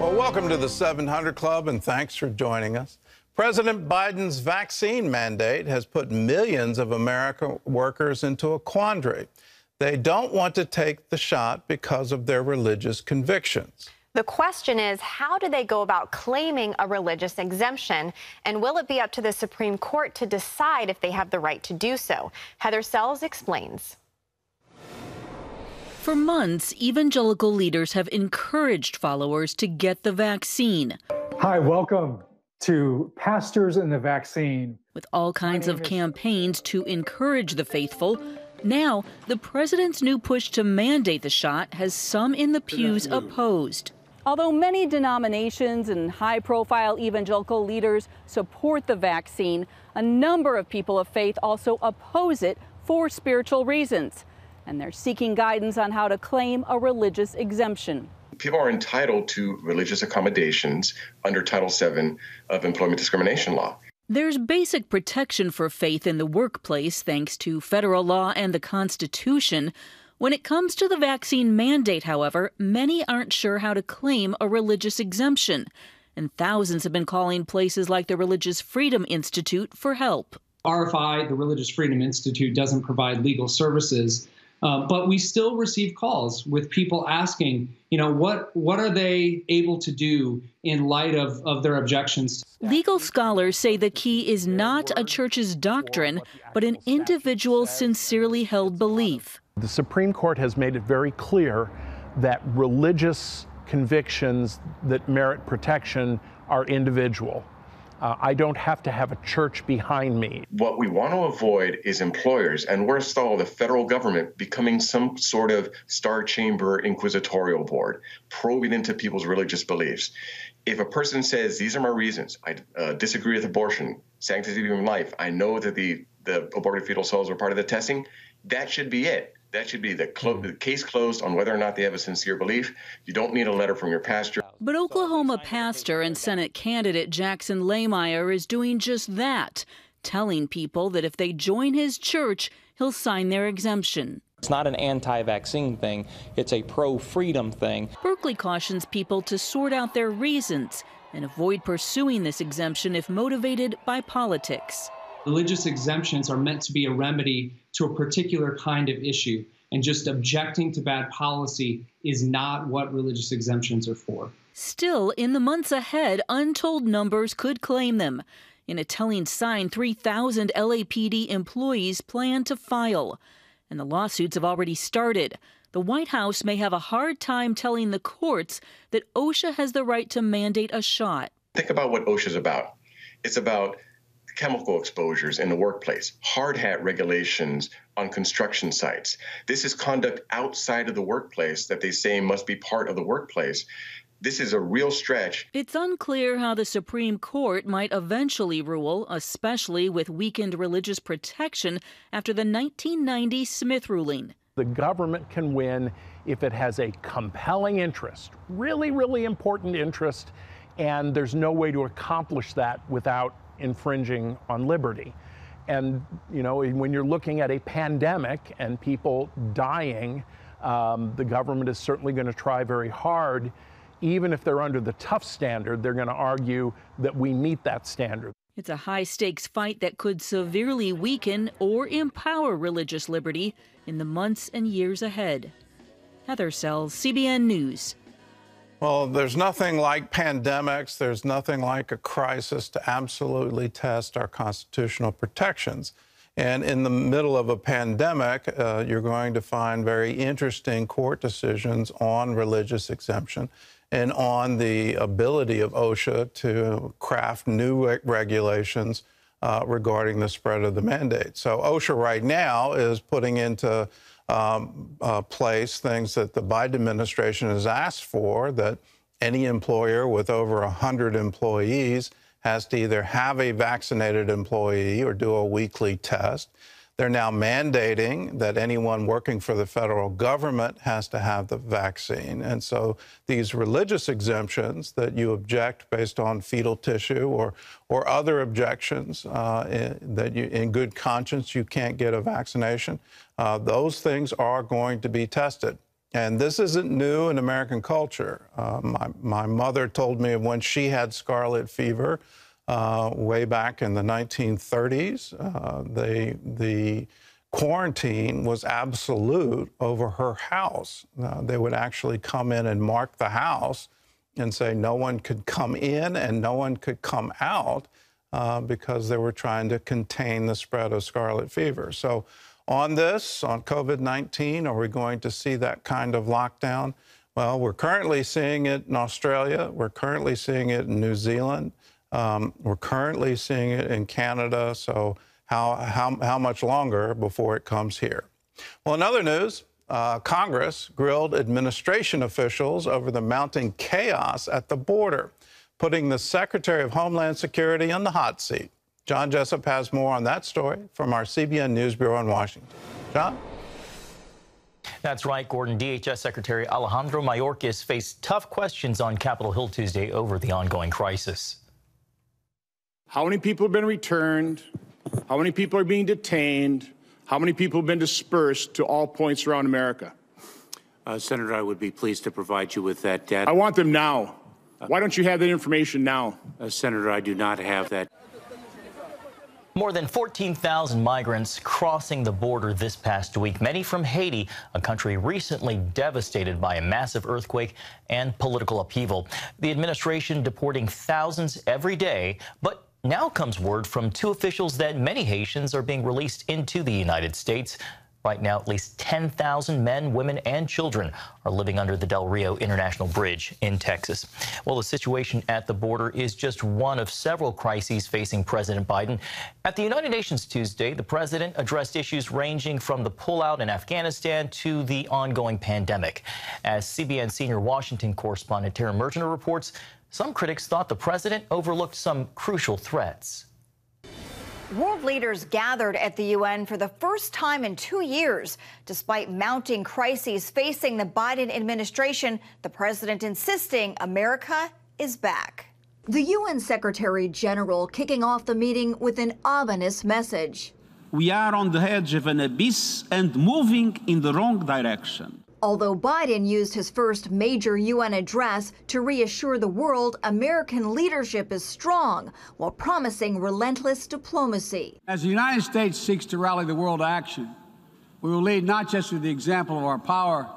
Well, welcome to the 700 Club, and thanks for joining us. President Biden's vaccine mandate has put millions of American workers into a quandary. They don't want to take the shot because of their religious convictions. The question is, how do they go about claiming a religious exemption? And will it be up to the Supreme Court to decide if they have the right to do so? Heather Sells explains. For months, evangelical leaders have encouraged followers to get the vaccine. Hi, welcome to Pastors and the Vaccine. With all kinds of campaigns to encourage the faithful, now the president's new push to mandate the shot has some in the pews opposed. Although many denominations and high-profile evangelical leaders support the vaccine, a number of people of faith also oppose it for spiritual reasons. And they're seeking guidance on how to claim a religious exemption. People are entitled to religious accommodations under Title VII of employment discrimination law. There's basic protection for faith in the workplace thanks to federal law and the Constitution. When it comes to the vaccine mandate, however, many aren't sure how to claim a religious exemption. And thousands have been calling places like the Religious Freedom Institute for help. RFI, the Religious Freedom Institute, doesn't provide legal services. But we still receive calls with people asking, what are they able to do in light of their objections? Legal scholars say the key is not a church's doctrine, but an individual's sincerely held belief. The Supreme Court has made it very clear that religious convictions that merit protection are individual. I don't have to have a church behind me. What we want to avoid is employers, and worst of all, the federal government becoming some sort of Star Chamber inquisitorial board, probing into people's religious beliefs. If a person says, these are my reasons, I disagree with abortion, sanctity of human life, I know that the aborted fetal cells are part of the testing, that should be it. That should be the case closed on whether or not they have a sincere belief. You don't need a letter from your pastor. But Oklahoma pastor and Senate candidate Jackson Lahmeyer is doing just that, telling people that if they join his church, he'll sign their exemption. It's not an anti-vaccine thing. It's a pro-freedom thing. Berkeley cautions people to sort out their reasons and avoid pursuing this exemption if motivated by politics. Religious exemptions are meant to be a remedy to a particular kind of issue, and just objecting to bad policy is not what religious exemptions are for. Still, in the months ahead, untold numbers could claim them. In a telling sign, 3,000 LAPD employees plan to file, and the lawsuits have already started. The White House may have a hard time telling the courts that OSHA has the right to mandate a shot. Think about what OSHA's about. It's about chemical exposures in the workplace, hard hat regulations on construction sites. This is conduct outside of the workplace that they say must be part of the workplace. This is a real stretch. It's unclear how the Supreme Court might eventually rule, especially with weakened religious protection after the 1990 Smith ruling. The government can win if it has a compelling interest, really, really important interest, and there's no way to accomplish that without infringing on liberty. And, when you're looking at a pandemic and people dying, the government is certainly going to try very hard. Even if they're under the tough standard, they're going to argue that we meet that standard. It's a high-stakes fight that could severely weaken or empower religious liberty in the months and years ahead. Heather Sells, CBN News. Well, there's nothing like pandemics. There's nothing like a crisis to absolutely test our constitutional protections. And in the middle of a pandemic, you're going to find very interesting court decisions on religious exemption and on the ability of OSHA to craft new regulations regarding the spread of the mandate. So OSHA right now is putting into place things that the Biden administration has asked for, that any employer with over 100 employees has to either have a vaccinated employee or do a weekly test. They're now mandating that anyone working for the federal government has to have the vaccine. And so these religious exemptions that you object based on fetal tissue or other objections that you, in good conscience, you can't get a vaccination, those things are going to be tested. And this isn't new in American culture. My mother told me of when she had scarlet fever way back in the 1930s. The quarantine was absolute over her house. They would actually come in and mark the house and say no one could come in and no one could come out because they were trying to contain the spread of scarlet fever. So on COVID-19, are we going to see that kind of lockdown? Well, we're currently seeing it in Australia. We're currently seeing it in New Zealand. We're currently seeing it in Canada. So how much longer before it comes here? Well, in other news, Congress grilled administration officials over the mounting chaos at the border, putting the Secretary of Homeland Security on the hot seat. John Jessup has more on that story from our CBN News Bureau in Washington. John? That's right, Gordon. DHS Secretary Alejandro Mayorkas faced tough questions on Capitol Hill Tuesday over the ongoing crisis. How many people have been returned? How many people are being detained? How many people have been dispersed to all points around America? Senator, I would be pleased to provide you with that data. I want them now. Why don't you have that information now? Senator, I do not have that. More than 14,000 migrants crossing the border this past week, many from Haiti, a country recently devastated by a massive earthquake and political upheaval. The administration deporting thousands every day, but now comes word from two officials that many Haitians are being released into the United States. Right now, at least 10,000 men, women, and children are living under the Del Rio International Bridge in Texas. Well, the situation at the border is just one of several crises facing President Biden. At the United Nations Tuesday, the president addressed issues ranging from the pullout in Afghanistan to the ongoing pandemic. As CBN senior Washington correspondent Tara Mergener reports, some critics thought the president overlooked some crucial threats. World leaders gathered at the UN for the first time in 2 years. Despite mounting crises facing the Biden administration, the president insisting America is back. The UN Secretary General kicking off the meeting with an ominous message. We are on the edge of an abyss and moving in the wrong direction. Although Biden used his first major UN address to reassure the world American leadership is strong while promising relentless diplomacy. As the United States seeks to rally the world to action, we will lead not just with the example of our power,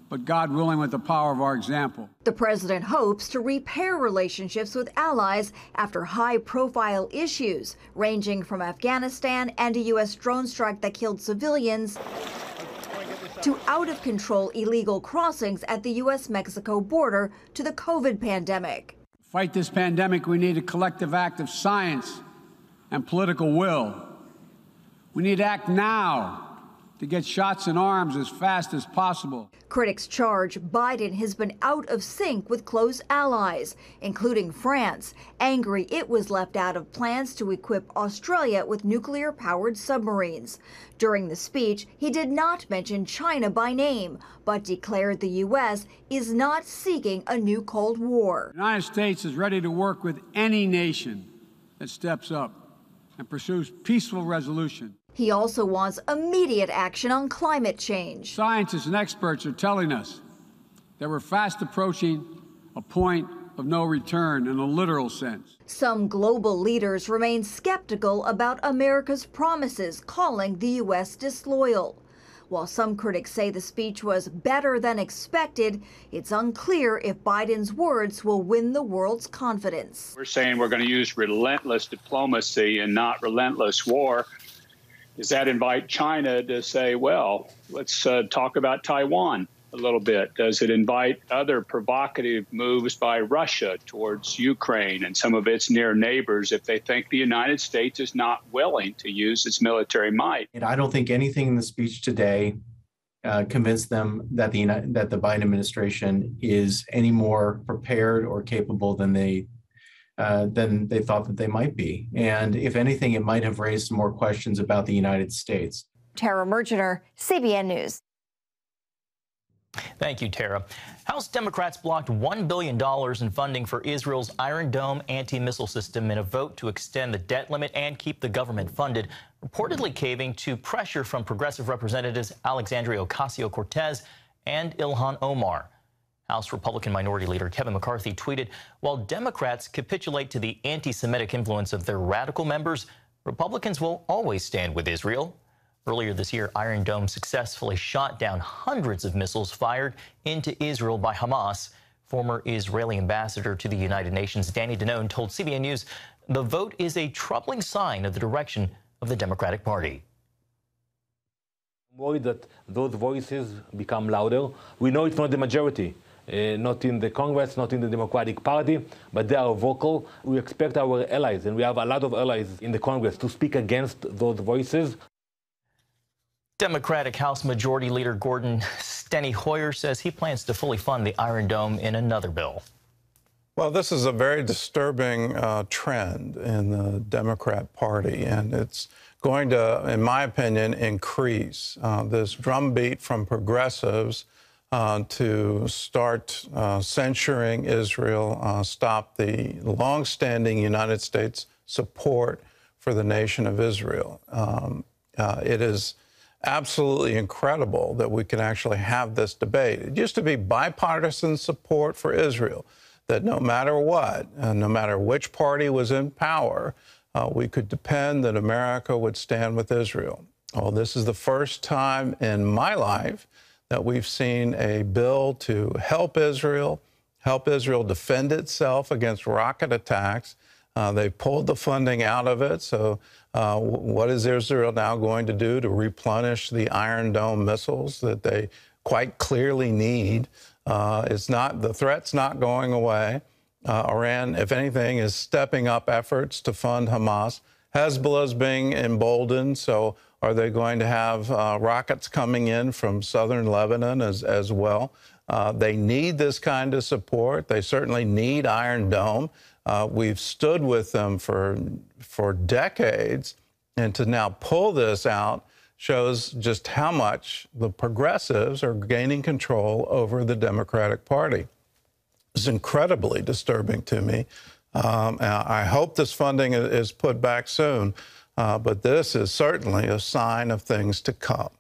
but God willing with the power of our example. The president hopes to repair relationships with allies after high-profile issues, ranging from Afghanistan and a U.S. drone strike that killed civilians to out-of-control illegal crossings at the U.S.-Mexico border to the COVID pandemic. To fight this pandemic, we need a collective act of science and political will. We need to act now to get shots in arms as fast as possible. Critics charge Biden has been out of sync with close allies, including France, angry it was left out of plans to equip Australia with nuclear-powered submarines. During the speech, he did not mention China by name, but declared the U.S. is not seeking a new Cold War. The United States is ready to work with any nation that steps up and pursues peaceful resolution. He also wants immediate action on climate change. Scientists and experts are telling us that we're fast approaching a point of no return in a literal sense. Some global leaders remain skeptical about America's promises, calling the U.S. disloyal. While some critics say the speech was better than expected, it's unclear if Biden's words will win the world's confidence. We're saying we're going to use relentless diplomacy and not relentless war. Does that invite China to say, well, let's talk about Taiwan a little bit? Does it invite other provocative moves by Russia towards Ukraine and some of its near neighbors if they think the United States is not willing to use its military might? And I don't think anything in the speech today convinced them that the Biden administration is any more prepared or capable than they thought that they might be. And if anything, it might have raised some more questions about the United States. Tara Mergener, CBN News. Thank you, Tara. House Democrats blocked $1 billion in funding for Israel's Iron Dome anti-missile system in a vote to extend the debt limit and keep the government funded, reportedly caving to pressure from progressive representatives Alexandria Ocasio-Cortez and Ilhan Omar. House Republican Minority Leader Kevin McCarthy tweeted, while Democrats capitulate to the anti-Semitic influence of their radical members, Republicans will always stand with Israel. Earlier this year, Iron Dome successfully shot down hundreds of missiles fired into Israel by Hamas. Former Israeli ambassador to the United Nations, Danny Danone, told CBN News the vote is a troubling sign of the direction of the Democratic Party. I'm worried that those voices become louder. We know it's not the majority, not in the Congress, not in the Democratic Party, but they are vocal. We expect our allies, and we have a lot of allies in the Congress, to speak against those voices. Democratic House Majority Leader Gordon Steny Hoyer says he plans to fully fund the Iron Dome in another bill. Well, this is a very disturbing trend in the Democrat Party, and it's going to, in my opinion, increase this drumbeat from progressives to start censuring Israel, stop the longstanding United States support for the nation of Israel. It is absolutely incredible that we can actually have this debate. It used to be bipartisan support for Israel, that no matter what, no matter which party was in power, we could depend that America would stand with Israel. Well, this is the first time in my life that we've seen a bill to help Israel defend itself against rocket attacks. They pulled the funding out of it. So what is Israel now going to do to replenish the Iron Dome missiles that they quite clearly need? The threat's not going away. Iran, if anything, is stepping up efforts to fund Hamas. Hezbollah is being emboldened. So are they going to have rockets coming in from southern Lebanon as well? They need this kind of support. They certainly need Iron Dome. We've stood with them for decades, and to now pull this out shows just how much the progressives are gaining control over the Democratic Party. It's incredibly disturbing to me. I hope this funding is put back soon, but this is certainly a sign of things to come.